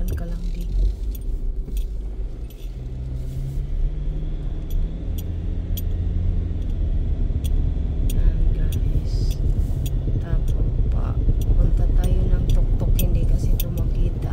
dahan-dahan ka lang di. Yan guys. Tapos pa punta tayo ng tuktok, hindi kasi ito makita.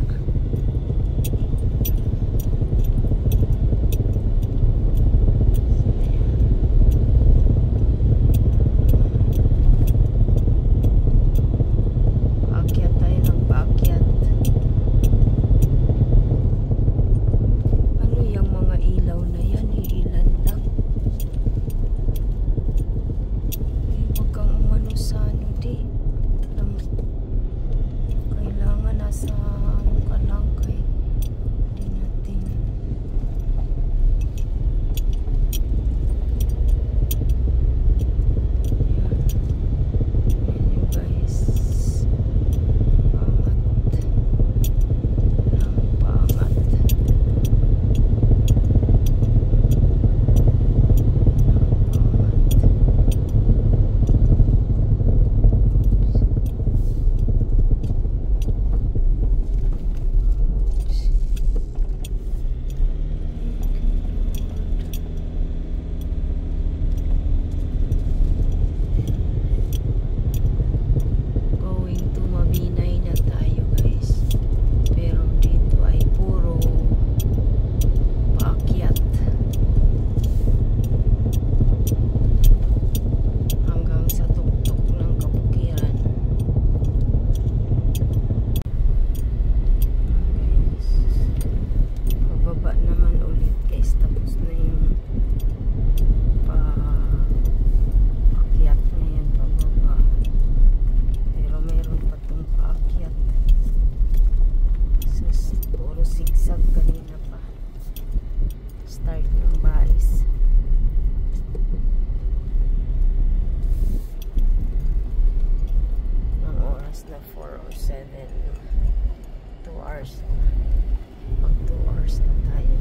Mag 2 hours na tayo.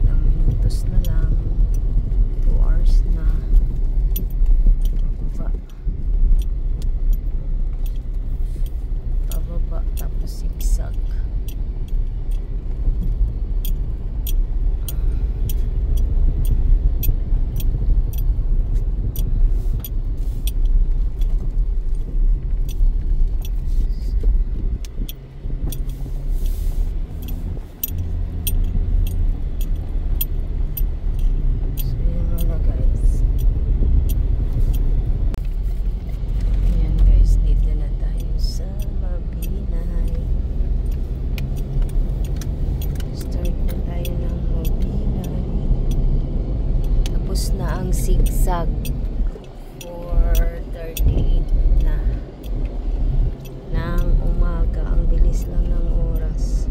Ilang minutos na lang. 2 hours na. Pababa. Tapos zigzag. Na ang zigzag 4:38 na ng umaga. Ang bilis lang ng oras.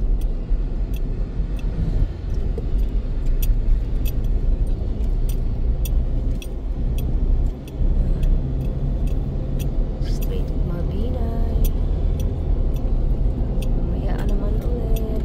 Straight Mabinay. Mamaya naman ulit.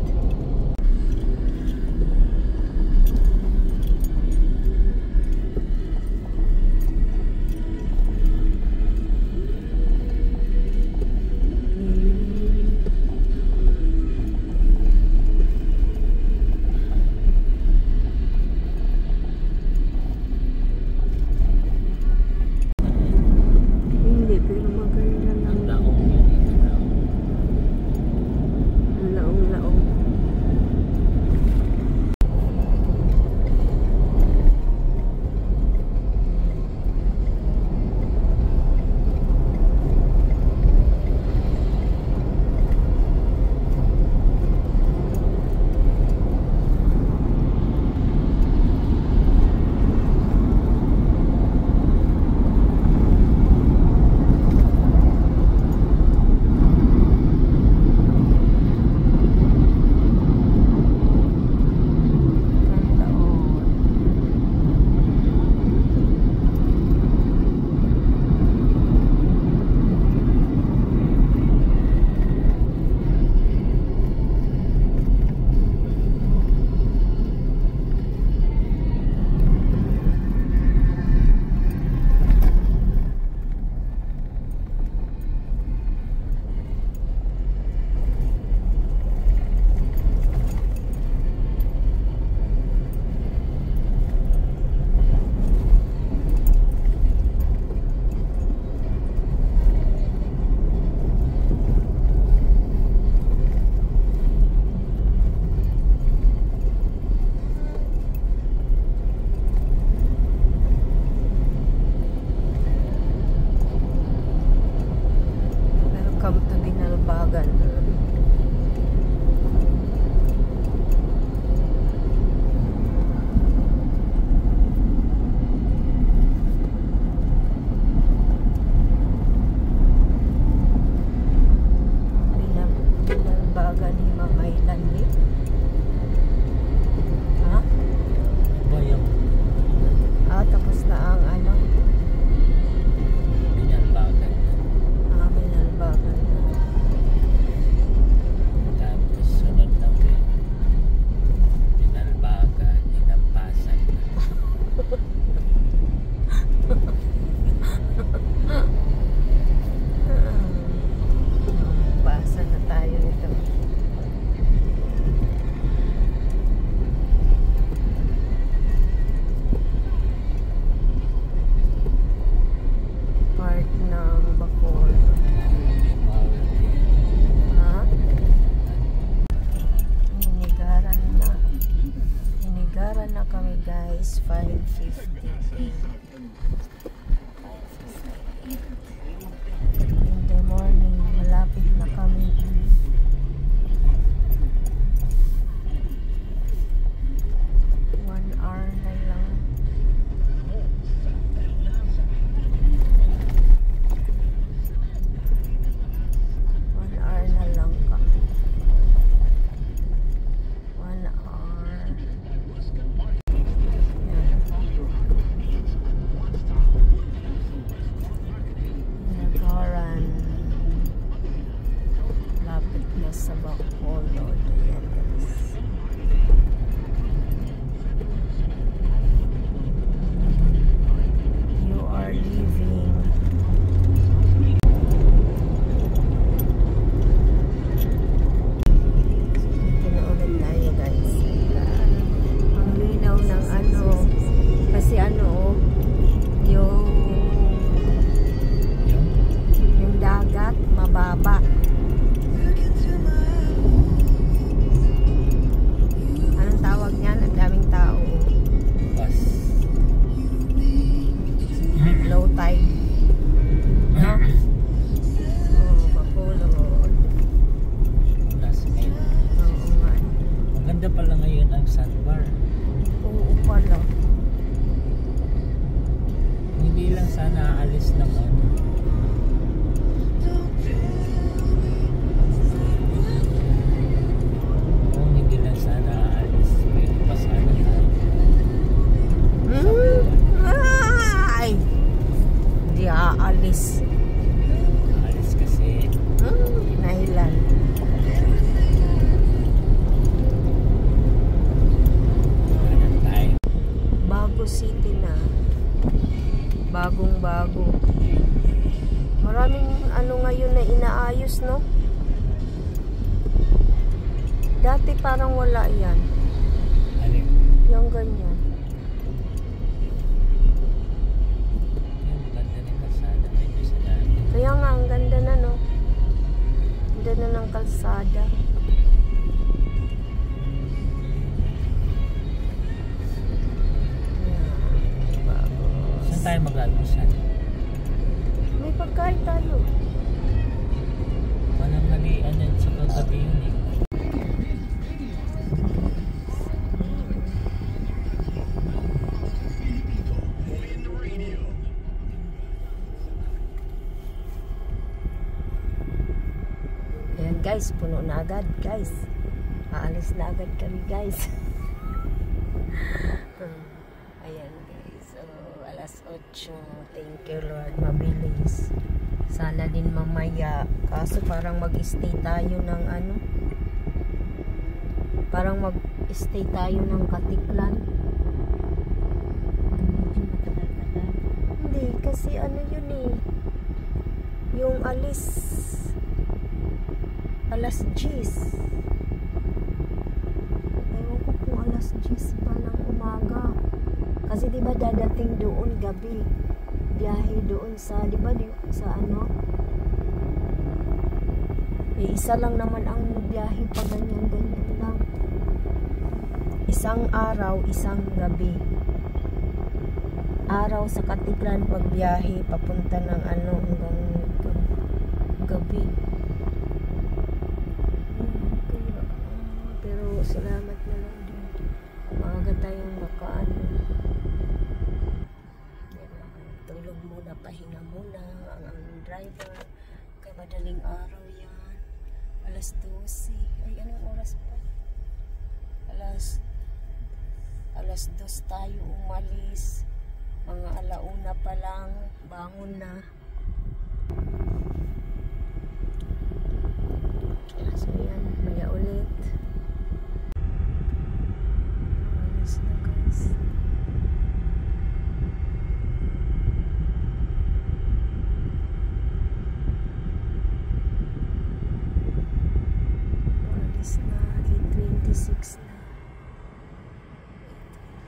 guys, 5:58. In the morning, malapit na kami. 1 hour na lang. Sa Bacolod, ayan guys. You are leaving. Dito na ulit tayo guys. Ang linaw ng ano, kasi ano, yung dagat mababa. Tawag niyan, ang daming tao. Low tide. No? Oh, Bacolod. Oo nga. Maganda pala ngayon ang sandbar. Oo pala. Hindi lang sana aalis naman. Kung hindi lang sana aalis, pwede pa sana Ay! Hindi aalis. aalis kasi. Nahilan. Bago City na. Bagong bago. Maraming ano ngayon na inaayos, no? Dati parang wala yan. Alin? Yung ganyan. Yung ganda ng kalsada medyo sa dati. Kaya nga, ang ganda na, no? Ang ganda ng kalsada. Yan, bago. Saan tayo mag-almusal? May pagkain tayo. Walang nalian yan sa katabi yun eh. Ayan guys, puno na agad guys. Aalis na agad kami guys. Ayan guys, so alas 8. Thank you Lord, mabilis. Sana din mamaya. Kaso parang mag-stay tayo ng ano, parang mag-stay tayo ng Katiklan. Hindi, kasi ano yun eh, yung alas 10. Ewan ko kung alas 10 pa ng umaga. Kasi diba dadating doon gabi. Biyahe doon sa, diba sa ano? Eh, isa lang naman ang biyahe pa ganyan-ganyan lang. Isang araw, isang gabi. Araw sa Katiklan pagbiyahe, papunta ng ano hanggang gabi. Pero salamat na lang din. Maaga tayong makaano. Tulog muna, pahinga muna ang driver. Kaya madaling araw yan. Alas 12. Ay, anong oras pa? Alas 2 tayo umalis. Mga 1:00 pa lang. Bangon na. So yan, maya ulit. Alis na guys. Alis na, 8:26 na.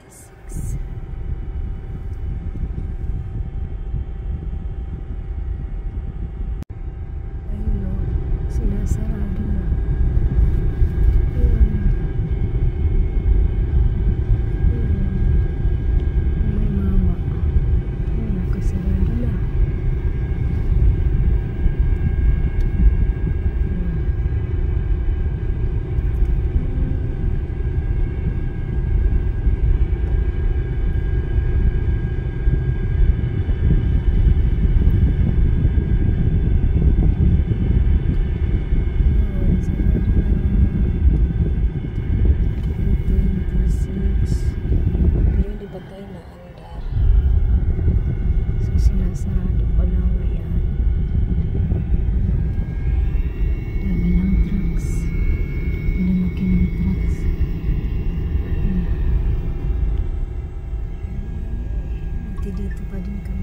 8:26. Ayun o, sinasarado na. Ayun. Ayun.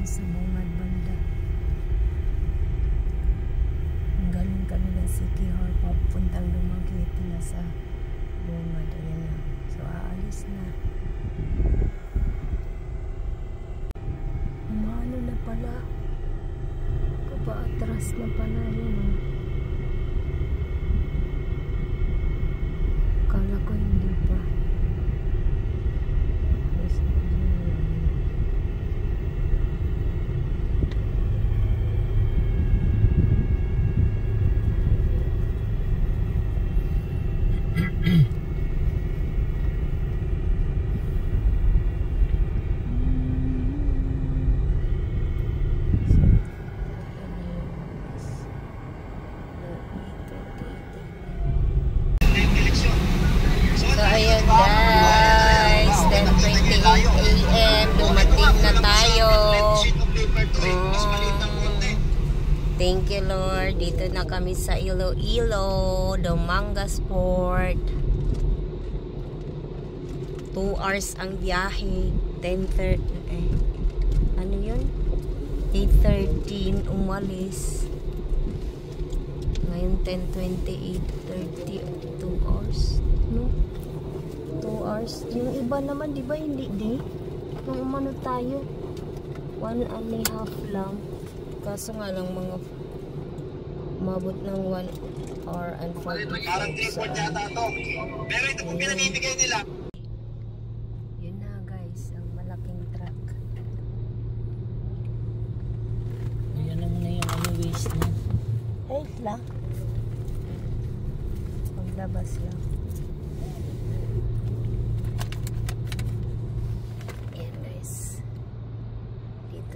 sa bungad banda. Ang galing kami ng City Hall papuntang Dumaguete na sa bungad. Ayan na. So aalis na. Umano na pala. Atras na pala yun. Kala ko hindi pa. Guys, 10:28 AM, dumating na tayo. Thank you Lord. Dito na kami sa Iloilo, Dumangas Port. 2 hours ang biyahe. 10:30 ano yun? 8:13 umalis. Ngayon 10:28, 30, 2 hours. No? 2 hours. Yung iba naman, di ba hindi di? Nung umano tayo, 1.5 lang. Kaso nga lang mga umabot ng 1 hour and 45. Parang tripod yata ito. Pero ito po pinamimigay nila. Yun na guys, ang malaking truck. Ayan naman na yung ano waste na. Wait lang. Paglabas lang.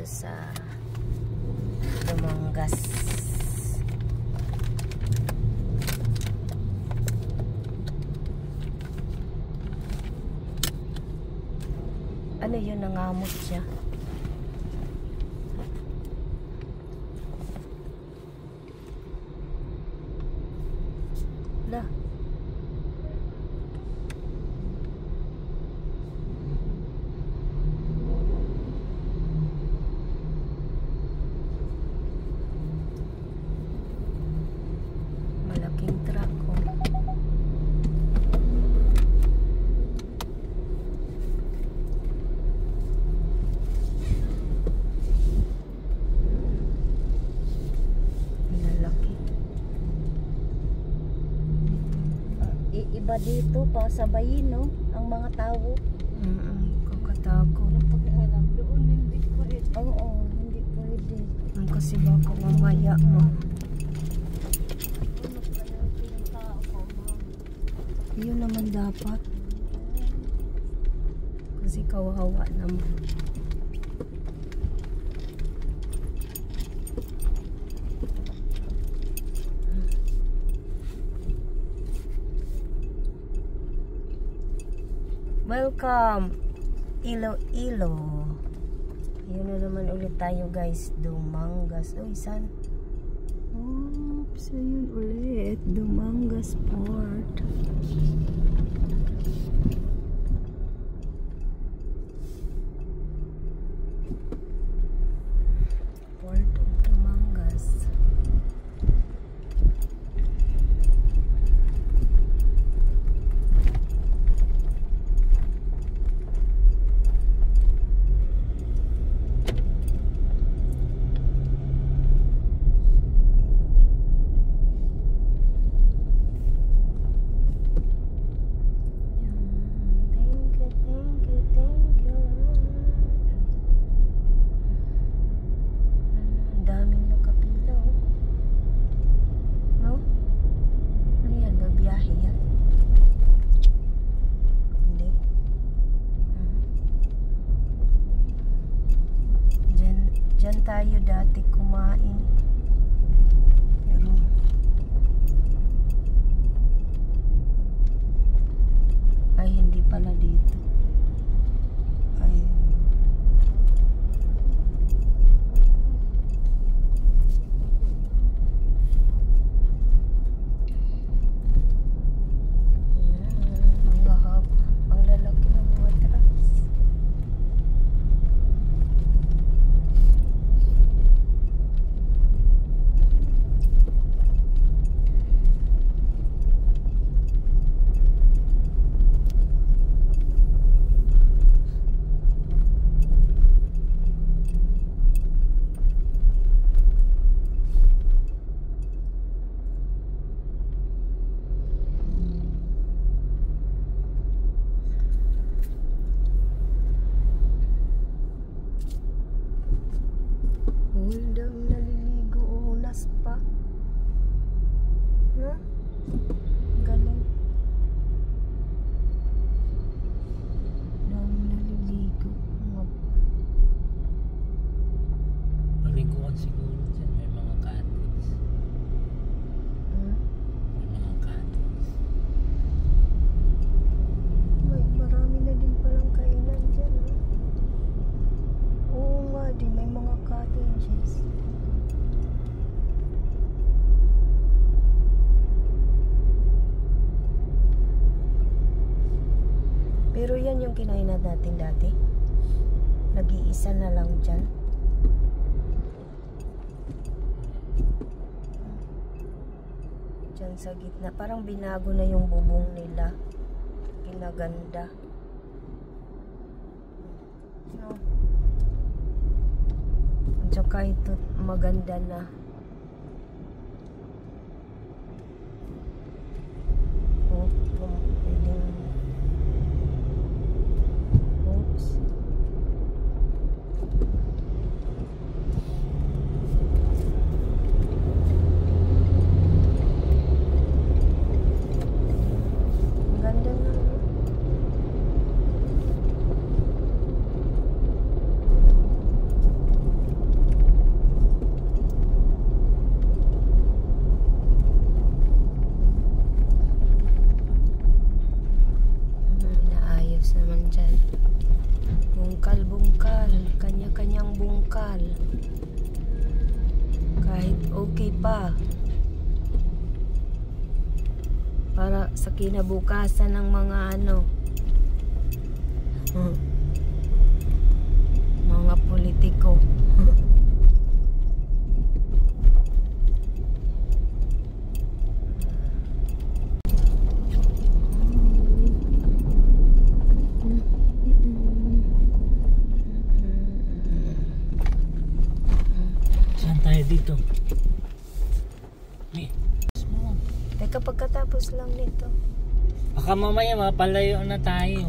Sa Dumangas. Ano yun, nangamot siya? La. Iba dito pa sabayin, no? Ang mga tao. Kakatako. Doon hindi pwede. Oo, hindi pwede. Kasi baka mamaya mo. Yun naman dapat. Kasi kawawa naman. Welcome Iloilo. Ayun na naman ulit tayo guys, Dumangas. Uy, san? Oops, ayun ulit, Dumangas Port. Port of Dumangas. Diyan tayo dati kumain. Pero ay hindi pala dito. Ay ang lahap, ang lalaki ng mga trucks. Pero yan yung kinainan natin dati. Nag-iisa na lang dyan. Dyan sa gitna. Parang binago na yung bubong nila. Pinaganda. No? At saka ito maganda na. Oh, pwedeng... Oops. Ang ganda na. Naayos naman dyan. Bungkal-bungkal. Kanya-kanyang bungkal. Kahit okay pa. Para sa kinabukasan ng mga mga politiko. Saan tayo dito? Teka, pagkatapos lang nito. Baka mamaya mapalayo na tayo.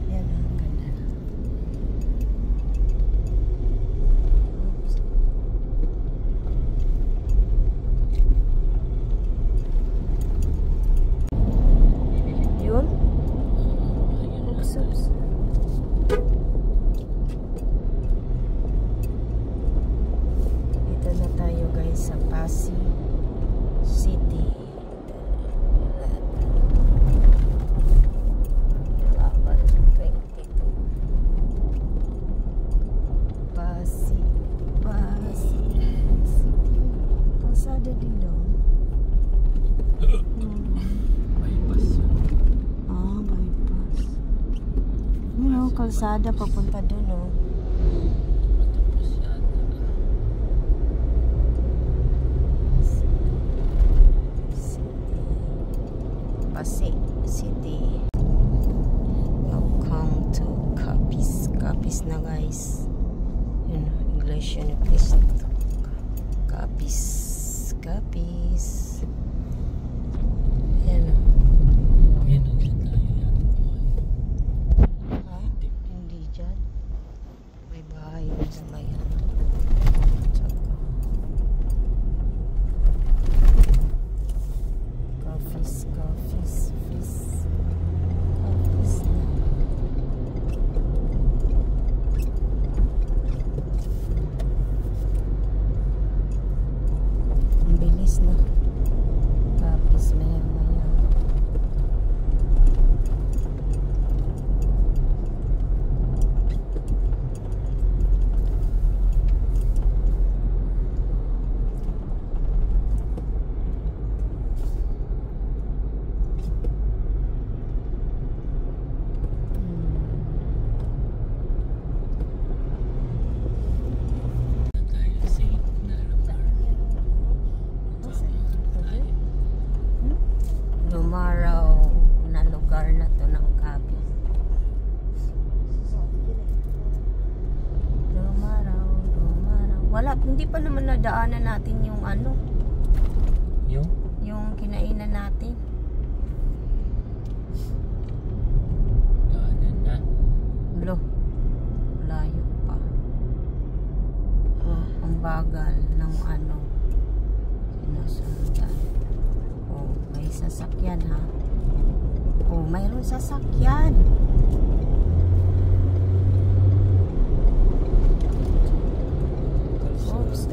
Yan, ang ganda. Oops. Yun? Oops, oops. Dito na tayo guys sa Pasig City. Laban 22. Pasig City. Kalsada din doon. Bypass yun. Bypass. Kalsada papunta doon, oh. Matapos yata. Pasig City. Welcome to Capiz. Capiz na guys. Yun, English yun yung place na to. Capiz. Capiz. Ayan, oh. Yan o, dyan tayo yan. Ha? Hindi dyan. May bahay yun sa may Tsaka. Capiz na. Ang bilis na. Capiz maya. Tayo safe na lugar. Lumaraw na lugar na to ng Capiz. Lumaraw. Wala, hindi pa naman nadaanan natin yung yung kinainan natin. Daanan na. Lo, layo pa. Oh, ang bagal ng sinusundan. Oh, may sasakyan ha. Oh, mayroon sasakyan. Oops.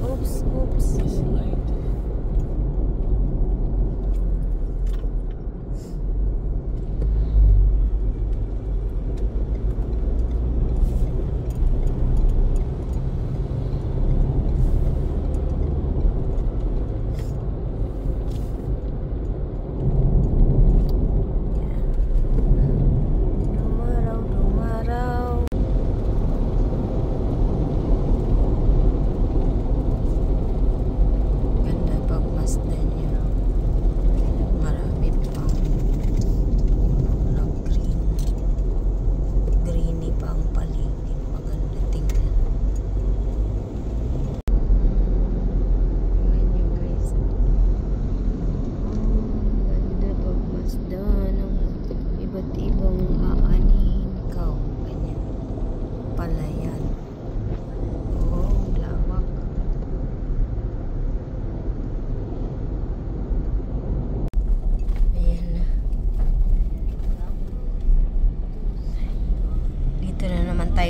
This light.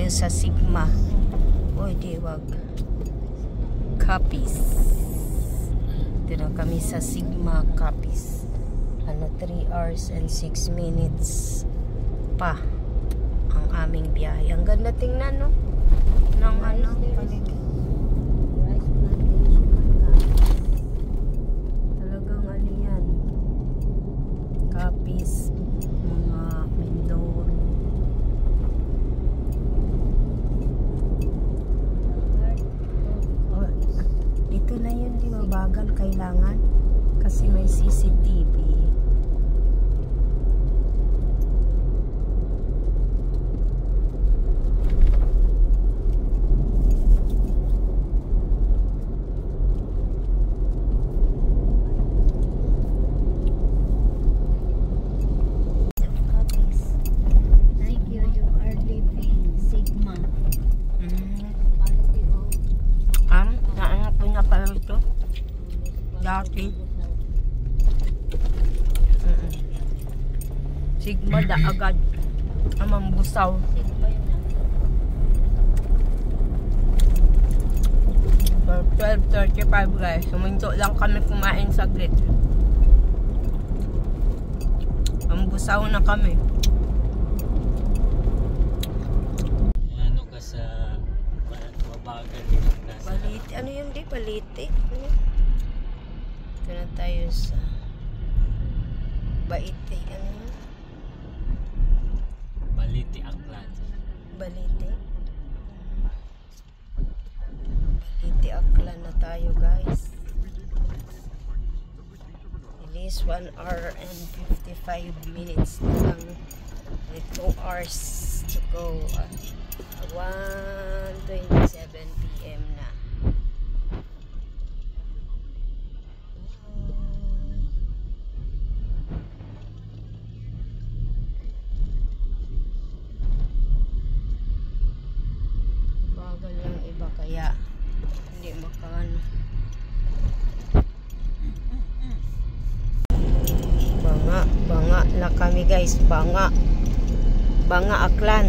tayo sa Sigma. Oy, di wag. Copies. Dito na kami sa Sigma Copies. 3 hours and 6 minutes pa ang aming biyahe. Ang ganda tingnan, no? Ng paligid. Talagang yan. Copies, mga Mindoro. Oh, dito na yun, di ba? Bagal kailangan kasi may CCTV. Dati Sigma da agad amang busaw. For 12:35 guys, suminto lang kami kumain saglit. Ang busaw na kami. Ano ka sa mabagal din nasa Balite, ano yun di? Balite? Ito na tayo sa Baite. Ano yun? Balite Aklan. Balite. Balite Aklan na tayo guys. It is 1 hour and 55 minutes na lang. 2 hours to go. 1:27 PM na. Bagal yung iba kaya hindi makano. Banga na kami guys. Banga Aklan.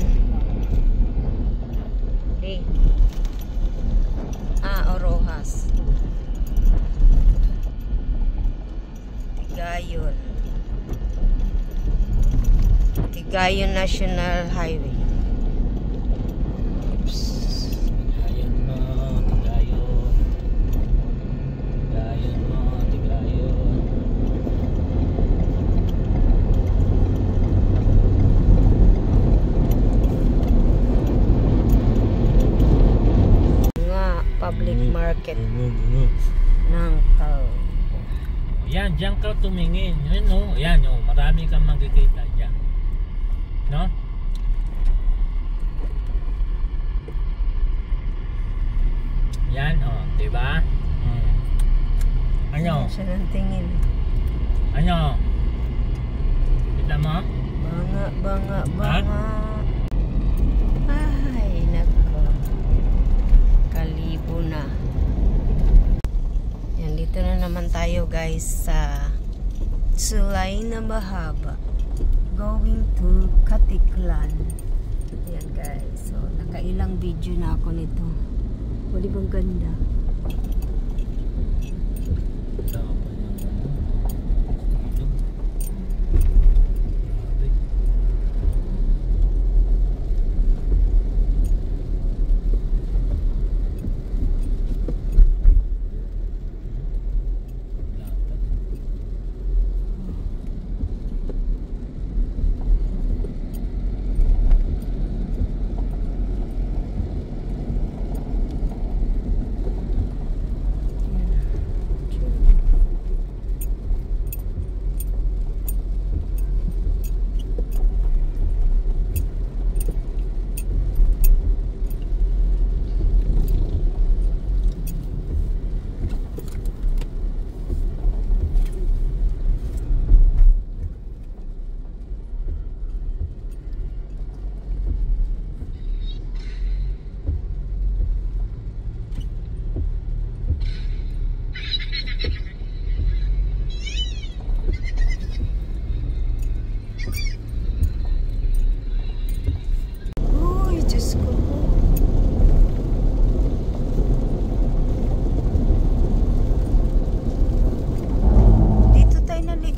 Okay. Orojas. Tigayon National Highway. Oops. Tigayon mo, Tigayon. Tigayon mo, Tigayon. Public market ng Calvo. Yan, diyan ka tumingin. Yan o, yan o, marami kang magkikita dyan. No? Yan o, diba? Ano? Siya ng tingin. Ano? Kita mo? Banga. Ay, nako. Kalibo na. Yan, dito na naman tayo guys sa Sulay na Mahaba. Going to Katiklan. Yan guys. So, nakailang video na ako nito. O, di bang ganda?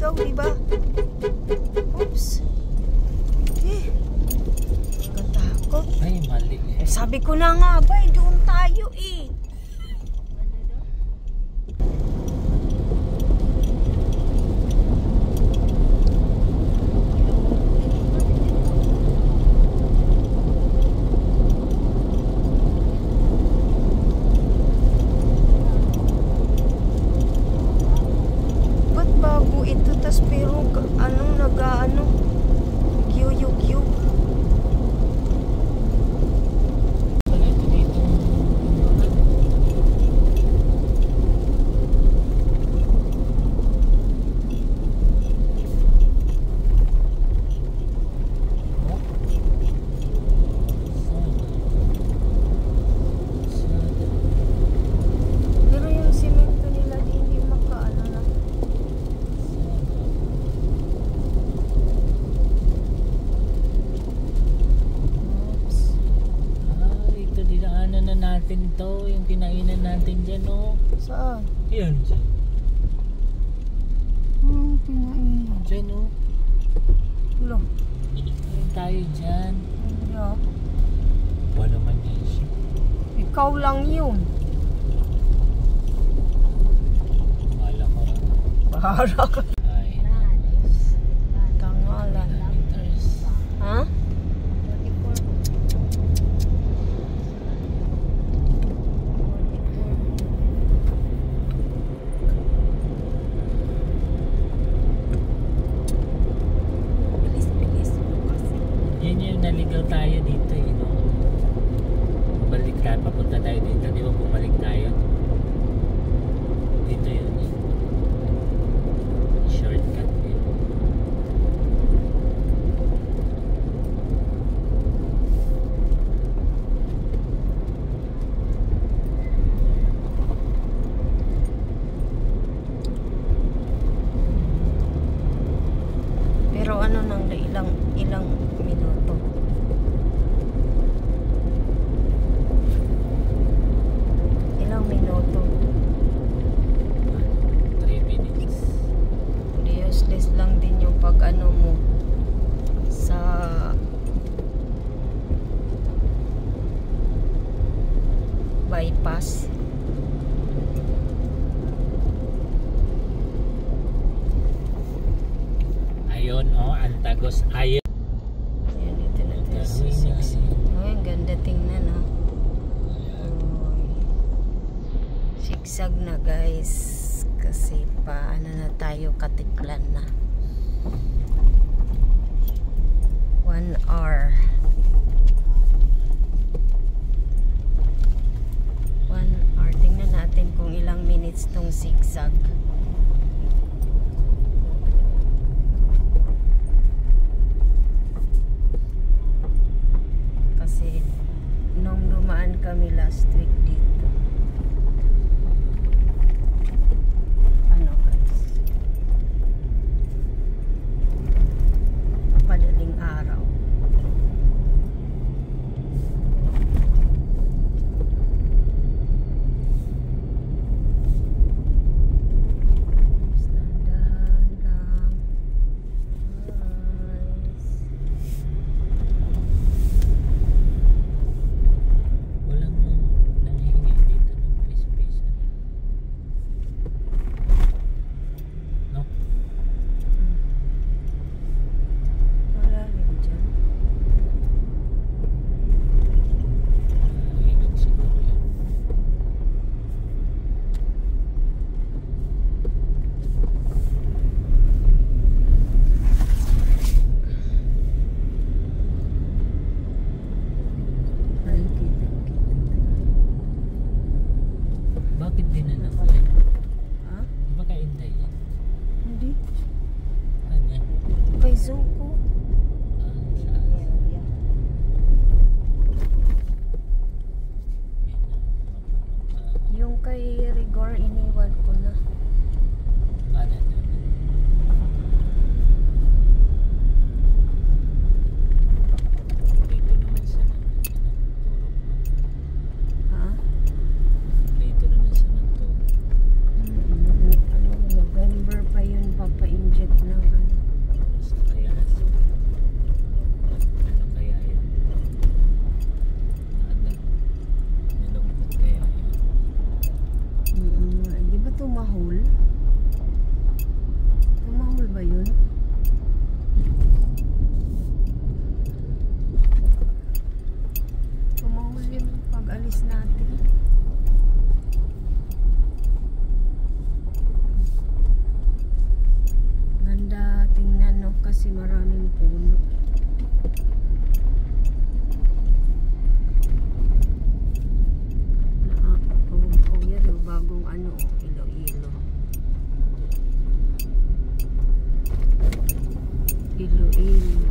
ikaw, di ba? Oops. Katakot. Ay, mali. Sabi ko na nga ba, doon tayo eh. Ba't bago ito? Tas pero anong nag-ano? Gyuyugyo. Ito dito. Pero yung simento nila di hindi makaano na. Oops. Ito dinaanan na natin to. Yung kinainan natin dyan, oh. Saan? Yan, dyan. Pinain. Dyan, oh. Ulo. Ayun tayo dyan. Yeah. Wala naman yan siya. Ikaw lang yun. Wala ko. Bahala ka. Ay. Tangalan. Meters. Ha? Bilis. Yun yung naligaw tayo dito, eh, no? Balik tayo, papunta tayo dito. Di ba bumalik tayo? Dito yun, eh. Shortcut yun. Pero ano nang ilang minuto? Ilang minuto? 3 minutes. Useless lang din yung pag ano mo sa bypass. Ayun, oh, Antagos. Ayun. Ayan, dito na tayo sa Gawin na. 6. Ay, ang ganda tingnan, ha. Sigsag na, guys. Kasi paano na tayo, katiklan na. 1 hour. 1 hour. Tingnan natin kung ilang minutes tong sigsag. Kasi nung dumaan kami last week dito, ano guys, madaling araw. Dahan lang, guys. Walang nanghihingi dito ng piso-piso. No? Wala rin dyan. Hinog siguro yan. Ay, kita. Bakit dinanap yan? Ha? Di ba kainday yan? Hindi. Ano yan? Kay Zuko. Ah, saan? Yan na, mapunong Yung kay Rigor, iniwan ko na. ano doon? Dito naman sa turok mo. Ha? Dito naman sa nagturok. Ano, November pa yun, papa-inject kasi maraming puno. Yan o, bagong ano o, Iloilo. Iloilo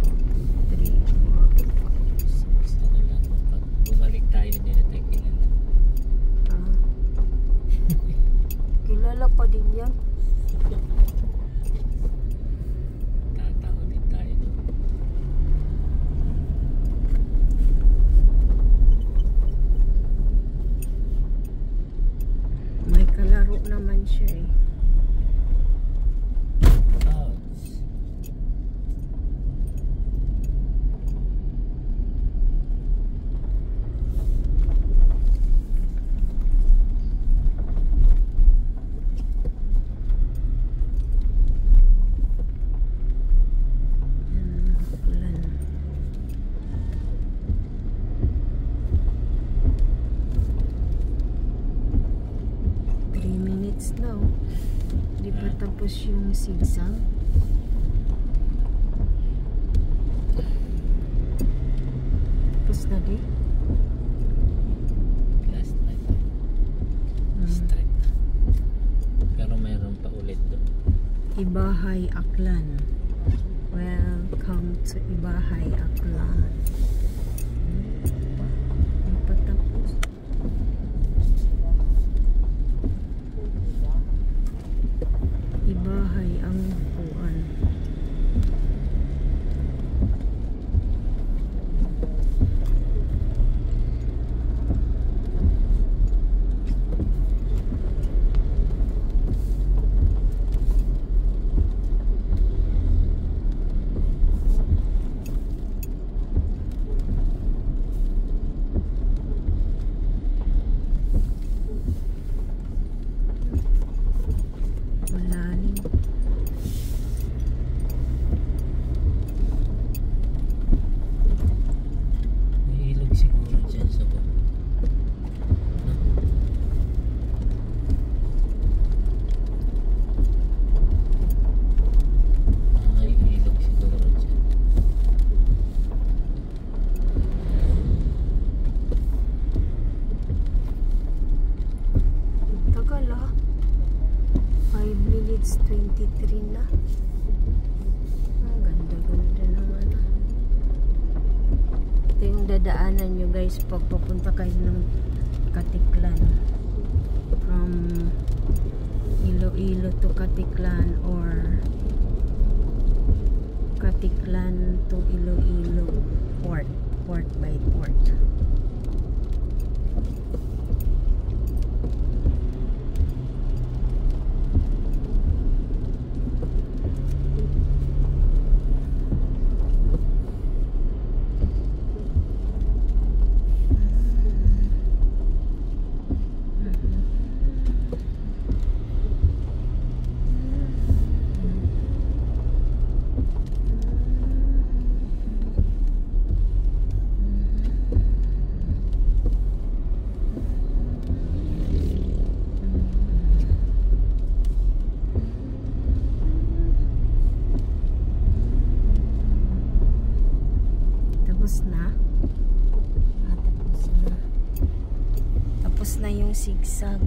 3, 4, 5, 6. Ano lang, pag bumalik tayo hindi na tayo kilala. Kilala pa din yan. Tataho din tayo doon. May kalaro naman siya eh. Ouch. Ulan. 3 minutes na oh. Di pa tapos yung sigsang. Tapos na di? Last night. Straight na. Pero mayroon pa ulit doon. Ibahay Aklan. Welcome to Ibahay Aklan. Hindi pa tapos. Ibahay ang upuan. Malalim. May ilog siguro dyan sa baba. No? May ilog siguro dyan. Tagal ah. 5 minutes 23 na. Ang ganda-ganda naman ah. Ito yung dadaanan nyo guys pag papunta kayo ng Katiklan. From Iloilo to Katiklan or Katiklan to Iloilo Port. Port by Port. Tapos na. Tapos na. Tapos na yung sigsag.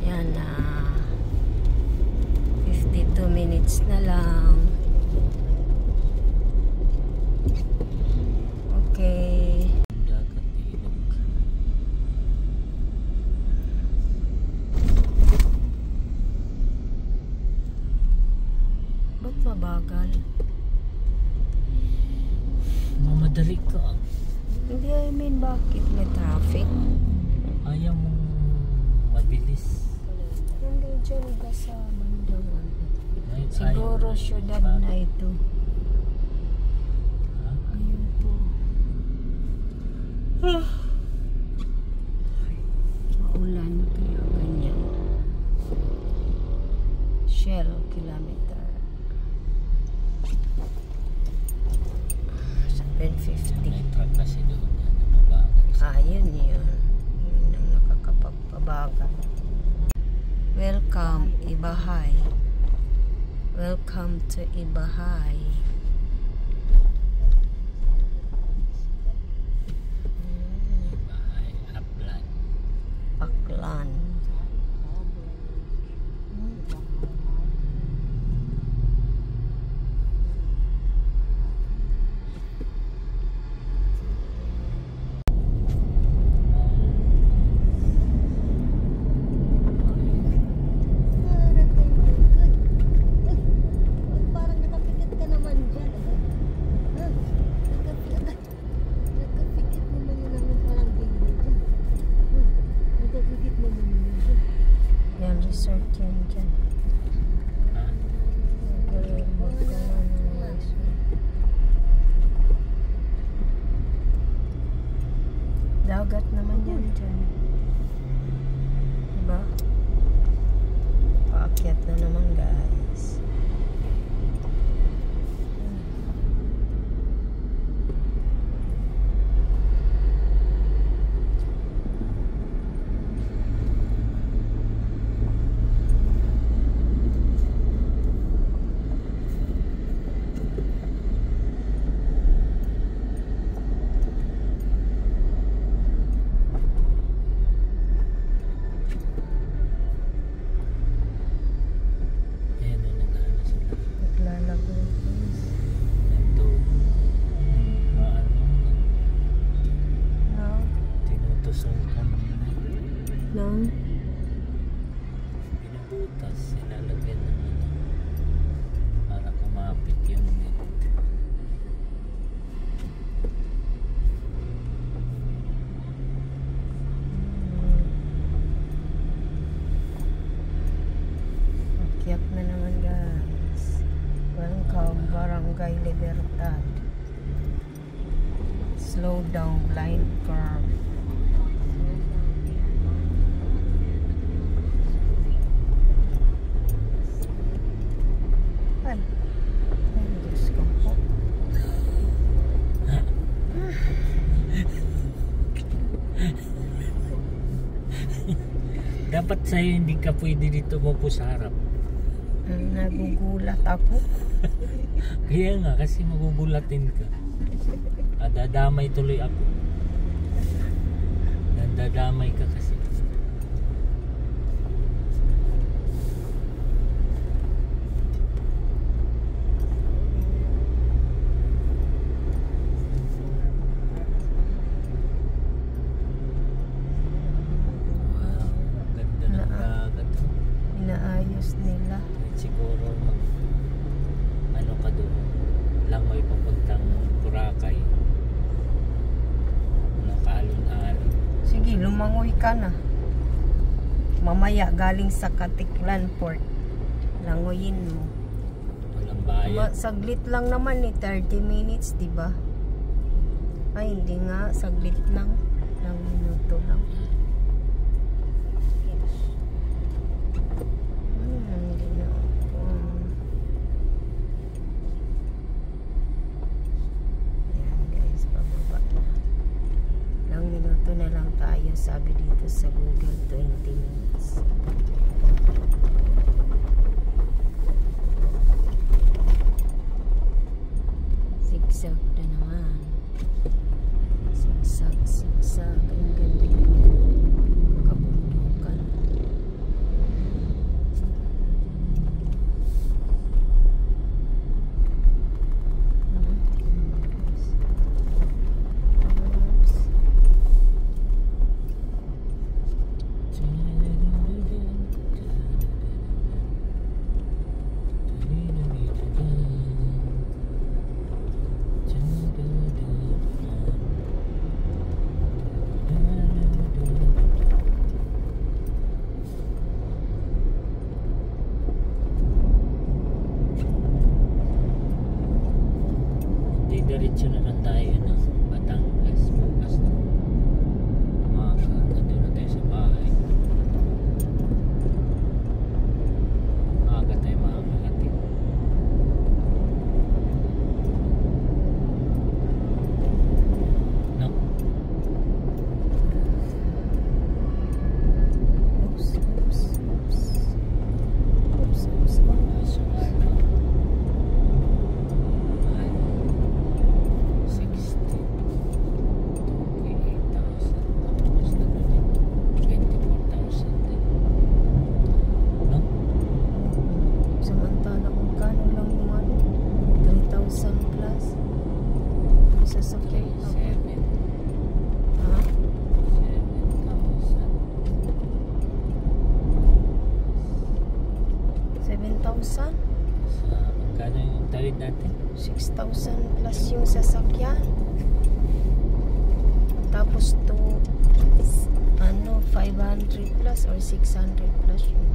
Yan na. 52 minutes na lang. Okay. Dagat ilog. Ba't mabagal? Mamadali ka. Hindi, I mean, bakit may traffic? Ayaw mong mabilis. Hindi, dyan ka sa bandang ano. Ay, Siguro ayaw. syudad na ito. Ha? Ayun po. Maulan kaya ganyan. Shell kilometer. 750. May truck kasi doon yan, mabagal. Yun yun. Yun ang nakakapagpabagal. Welcome, Ibahay. Welcome to Ibahay. Bahay, Upland. Paklan. Parang nakapikit ka naman dyan. Nakapikit naman yun namin parang bigay dyan. Nakapikit naman yun dyan. Yan, resort yan dyan. Ha? Dagat naman yan dyan. Diba? Paakyat na naman guys. Ayan na nag-ano sila. Naglalago guys. Nagto. No? Tinutusukan. Lang? Pinubutas, sinalagyan ng ano. Para kumapit yung net. Akyat na naman guys. Welcome, Barangay Libertad. Slow down, blind curve. Ay, ay Diyos ko po. Dapat sa'yo hindi ka pwede dito po sa harap. Nagugulat ako. Kaya nga, kasi magugulatin ka. Dadamay tuloy ako. Dadamay ka kasi. Wow, ganda ng dagat. Inaayos nila. Siguro ano ka doon, langoy papuntang Boracay. Ano, kaalon-alon. Sige, lumangoy ka na. Mamaya galing sa Katiklan Port. Langoyin mo. Walang bayad. Saglit lang naman 30 minutes, di ba? Ay, hindi nga. Saglit lang. Ilang minuto lang. Hindi na ako. Ayan guys, pababa na. Ilang minuto na lang tayo. Sabi dito sa Google, 20 minutes. Zigzag na naman. Zigzag, zigzag. Ang ganda yung kabundukan. Diretso naman tayo ng Batangas bukas na umaga. Nandun na tayo sa bahay. Maaga tayo makakarating. tawid natin. 6,000 plus yung sasakyan. Tapos 500 plus or 600 plus yung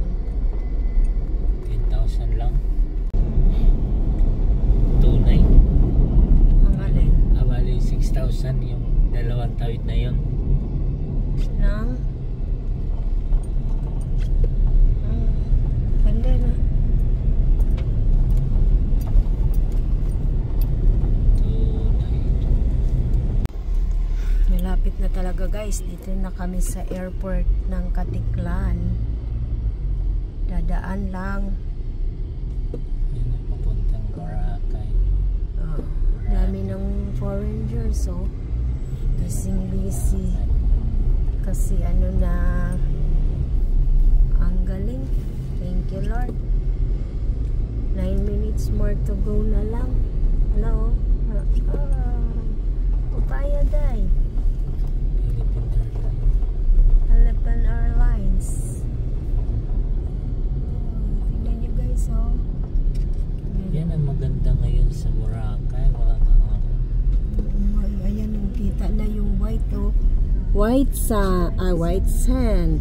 10,000 lang. Tunay. ang alin Bali 6,000 yung dalawang tawid na yun. ng ganda na. Tunay. Malapit na talaga guys. Dito na kami sa airport ng Katiklan. Dadaan lang. Yun ang papuntang Boracay. Dami ng foreigners kasing busy. Kasi ano na, ang galing. Thank you Lord. 9 minutes more to go na lang. Hello? Papaya day. Philippine Airlines. Philippine Airlines. Tingnan nyo guys Yan ang maganda ngayon sa Boracay. Wala kang ako. Ayan, kita na yung white white sand.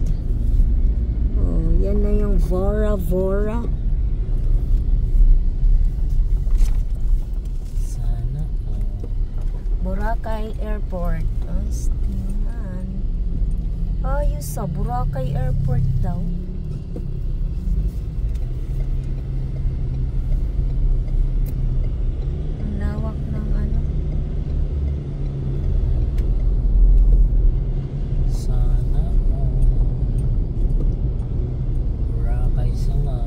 Yan na yung Bora Bora. Sana. Boracay Airport. Tingnan. Ayos sa Boracay Airport daw. Ang lawak ng ano. Sana. Boracay sama.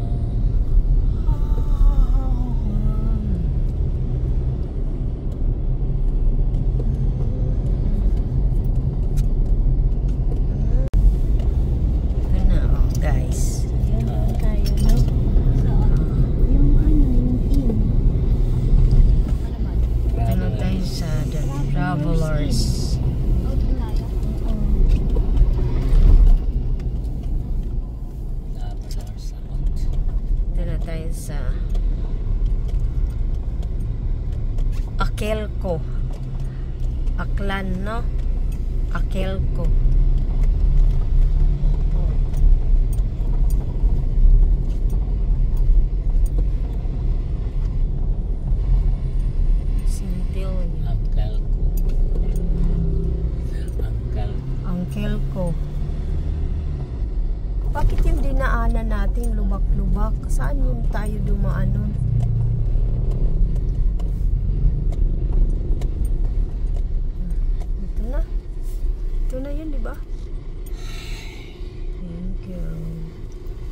Guys. Ayan tayo, no? Yung in. Ano tayo sa The Travelers. Ito na tayo sa Akelco. Aklan, no? Akelco. Angkelco. Bakit yung dinaanan natin lubak-lubak? Saan yung tayo dumaan nun? Ito na. Ito na yun, di ba? Thank you.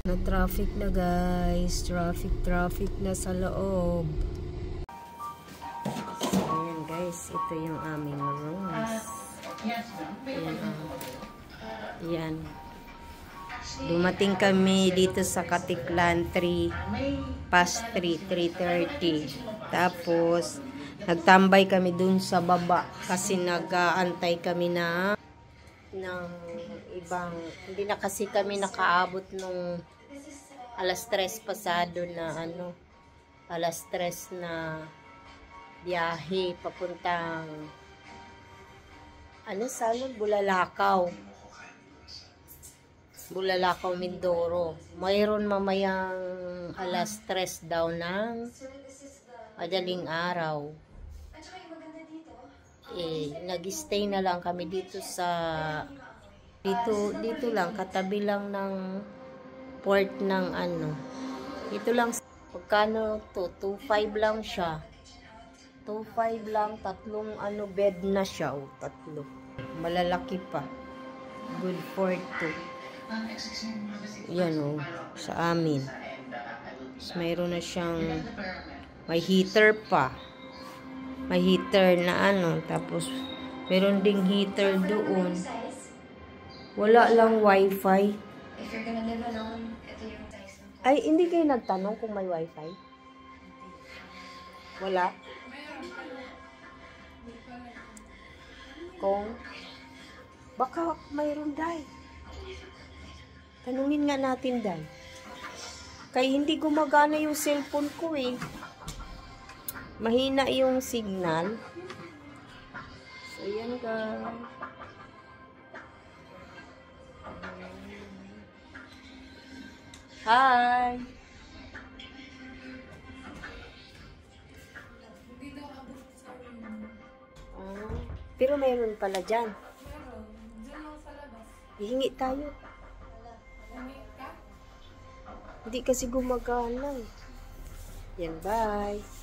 Na traffic na guys. Traffic na sa loob. So, ayan guys. Ito yung aming rooms. Yan. Dumating kami dito sa Katiklan 3:30. Tapos nagtambay kami dun sa baba kasi nag-aantay kami ng ibang, hindi na kasi kami nakaabot nung alas 3 pasado na alas 3 na biyahe papuntang Bulalakaw, Mindoro. Mayroon mamayang alas 3 daw ng madaling araw. Nag-stay na lang kami dito dito lang, katabi lang ng port ng dito lang. Pagkano to? 2.5 lang siya. 2.5 lang, tatlong bed na siya. Tatlo. Malalaki pa. Good for 2. Yan sa amin. Tapos mayroon na siyang, may heater pa. May heater na tapos mayroon ding heater doon. Wala lang wifi. If you're gonna live alone, ito yung size ng Ay, hindi kayo nagtanong kung may wifi? Wala? Kung baka mayroon dahil. Tanungin nga natin dahil. Kaya hindi gumagana yung cellphone ko Mahina yung signal. So, yan guys. Hi! Pero mayroon pala dyan. Diyan lang sa labas. Hihingi tayo. Hindi kasi gumagana. Yan, bye.